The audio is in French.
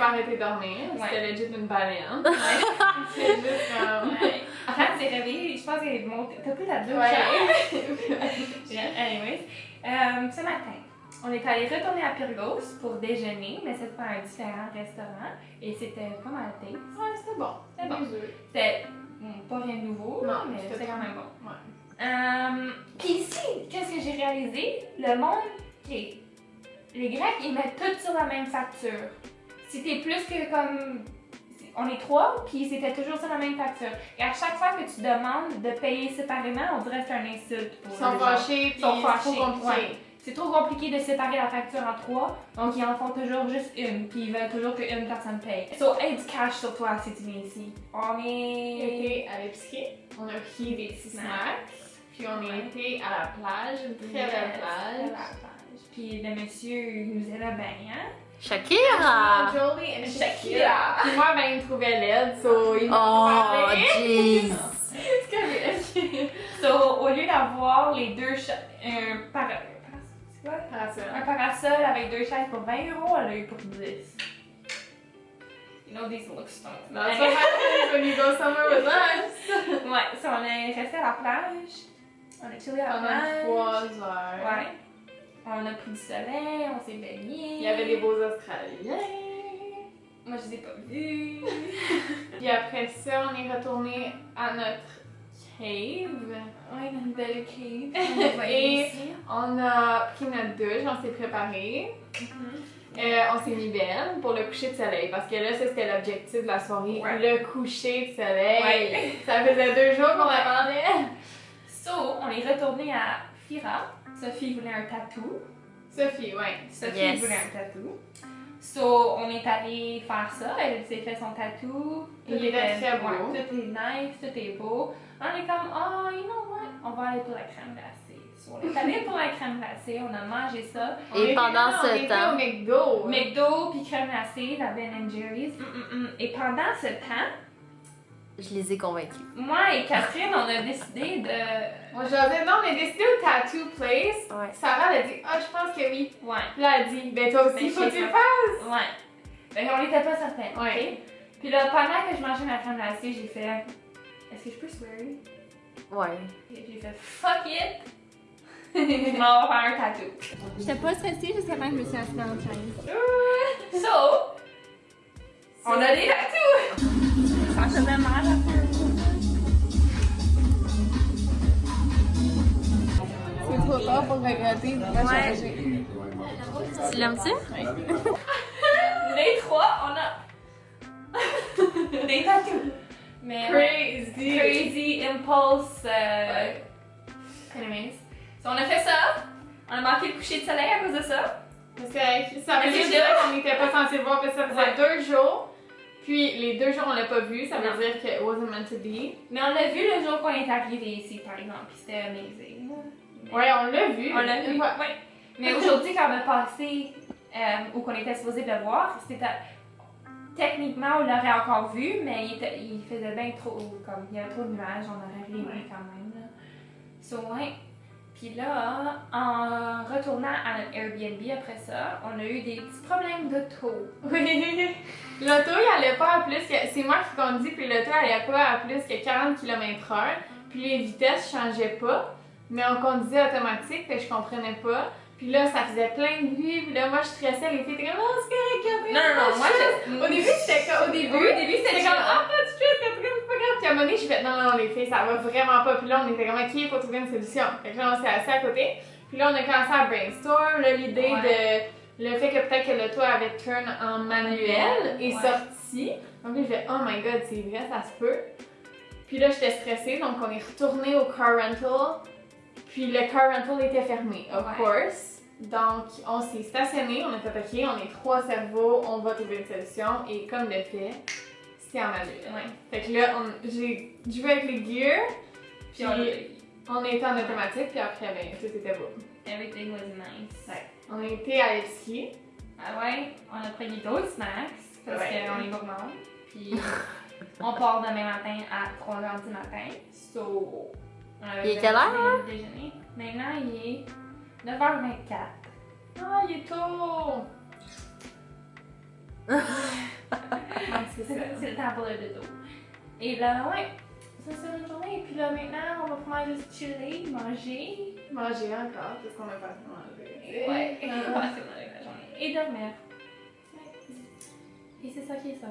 arrêté de dormir. C'était legit une baleine. C'est juste comme... Quand tu t'es réveillée, je pense qu'elle est montée. T'as pris la douche. Anyways, ce matin, on est allé retourner à Pyrgos pour déjeuner, mais cette fois à un différent restaurant. Et c'était pas mal taste. Ouais, c'était bon. C'était bon. C'était pas rien de nouveau, non, mais c'était quand même bon. Ouais. Puis ici, qu'est-ce que j'ai réalisé? Le monde, les Grecs, ils mettent tout sur la même facture. Si t'es plus que comme... On est 3, puis c'était toujours sur la même facture. Et à chaque fois que tu demandes de payer séparément, on dirait que c'est un insulte pour Ils sont fâchés, puis c'est trop compliqué. Ouais. C'est trop compliqué de séparer la facture en 3, donc ils en font toujours juste une, puis ils veulent toujours qu'une personne paye. So, aie du cash sur toi si tu viens ici. On été à l'épicerie, on a pris des petits snacks, puis on est été à la plage, une très belle plage. Puis le monsieur nous aimait bien, hein? Shakira! Jolie et Shakira! Puis moi, ben, il me trouvait laide, so il m'a Oh, jeez! C'est correct. So, au lieu d'avoir les deux un parasol avec 2 chaises pour 20 €, elle a eu pour 10. You know these look stunk. That's what happens when you go somewhere with us. Ouais, so on est resté à la plage. On a chillé à la plage. Pendant 3 heures. Ouais. On a pris du soleil, on s'est baigné. Il y avait des beaux Australiens. Moi, je les ai pas vus. Puis après ça, on est retourné à notre cave. Ouais, une belle cave. Et on a pris notre douche, on s'est préparé. On s'est mis belle pour le coucher de soleil parce que là, ça c'était l'objectif de la soirée. Ouais. Le coucher de soleil. Ouais. Ça faisait 2 jours qu'on attendait. So, on est retourné à Fira. Sophie voulait un tatou. Sophie, ouais. Sophie voulait un tatou. So, on est allé faire ça. Elle s'est fait son tatou. Il était très beau. Ouais, tout est nice, tout est beau. On est comme, oh, you know what? On va aller pour la crème glacée. So, on est allé pour la crème glacée, on a mangé ça. Et pendant ce temps... On était au McDo. McDo puis crème glacée, la Ben Jerry's. Et pendant ce temps, Je les ai convaincus. moi et Catherine, on a décidé de... On jasait, non, on est décidé au Tattoo Place. Ouais. Sarah elle a dit, ah, je pense que oui. Ouais. Puis là, elle a dit, ben toi aussi, Ben, faut que je tu sais le pas. fasses. Ouais. Ben, on n'était pas certains, Ouais. ok? Puis là, pendant que je mangeais ma crème glacée, j'ai fait... Est-ce que je peux swear? Ouais. J'ai fait fuck it! Je m'en vais faire un tatou. J'étais pas stressée jusqu'à temps que je me suis assise dans le chaise. So, on a des tatous! Ça faisait mal à faire. C'est trop tard pour regretter. Ouais. Tu l'aimes-tu? Les 3, on a des tatous. Mais crazy impulse. Anyways. So, on a fait ça. On a manqué le coucher de soleil à cause de ça. Parce que ça veut Mais c'est juste dire chill. qu'on n'était pas censé voir parce que ça faisait 2 jours. Puis les 2 jours on l'a pas vu, ça veut Non. dire que it wasn't meant to be. Mais on l'a vu le jour qu'on est arrivé ici, par exemple. Puis c'était amazing. Mais- Ouais, on l'a vu. On l'a vu. Ouais. Ouais. Mais aujourd'hui, quand on a passé, ou qu'on était supposé le voir, c'était. Techniquement, on l'aurait encore vu, mais il faisait bien trop. Comme, il y avait trop de nuages, on aurait rien vu quand même. Là. So, ouais. Puis là, en retournant à notre Airbnb après ça, on a eu des petits problèmes d'auto. Oui. L'auto, il allait pas à plus que... C'est moi qui conduis, puis l'auto allait pas à plus que 40 km/h. Puis les vitesses changeaient pas, mais on conduisait automatique, fait que je comprenais pas. Puis là, ça faisait plein de bruit, puis là, moi, je stressais, les filles étaient comme « Oh, c'est correct, Catherine! » Non, moi, Au début, j'étais comme... Au début, c'était comme « Ah, pas de stress, Catherine, c'est pas grave! » Puis à un moment donné, je fais « Non, les filles, ça va vraiment pas. » Puis là, on était comme « Ok, il faut trouver une solution. » Fait que là, on s'est assis à côté. Puis là, on a commencé à brainstorm, là, l'idée de... Le fait que peut-être que l'auto avait turn en manuel est sorti. Donc là, je fais « Oh my God, c'est vrai, ça se peut. » Puis là, j'étais stressée, donc on est retourné au car rental. Puis le car rental était fermé, of course. Donc, on s'est stationné, on a fait OK, on est 3 cerveaux, on va trouver une solution. Et comme de fait, c'était en manuel. Ouais. Fait que là, j'ai joué avec les gears, puis on on était en automatique, puis après, ben, tout était beau. Everything was nice. Ouais. On a été à l'épicerie. Ah ouais, on a pris d'autres snacks parce Ouais. qu'on est gourmand. Puis on part demain matin à 3h du matin. So, on avait Il est quelle heure, hein? déjeuner. Maintenant, il est 9h24. Ah, il est tôt! c'est ça. C'est le temps pour le dodo. Et là, ouais, ça c'est notre journée. Et puis là, maintenant, on va pouvoir juste chiller, manger. Manger encore, parce qu'on a pas assez mangé. Ouais, on va passer la journée. Et dormir. Ouais. Et c'est ça qui est ça.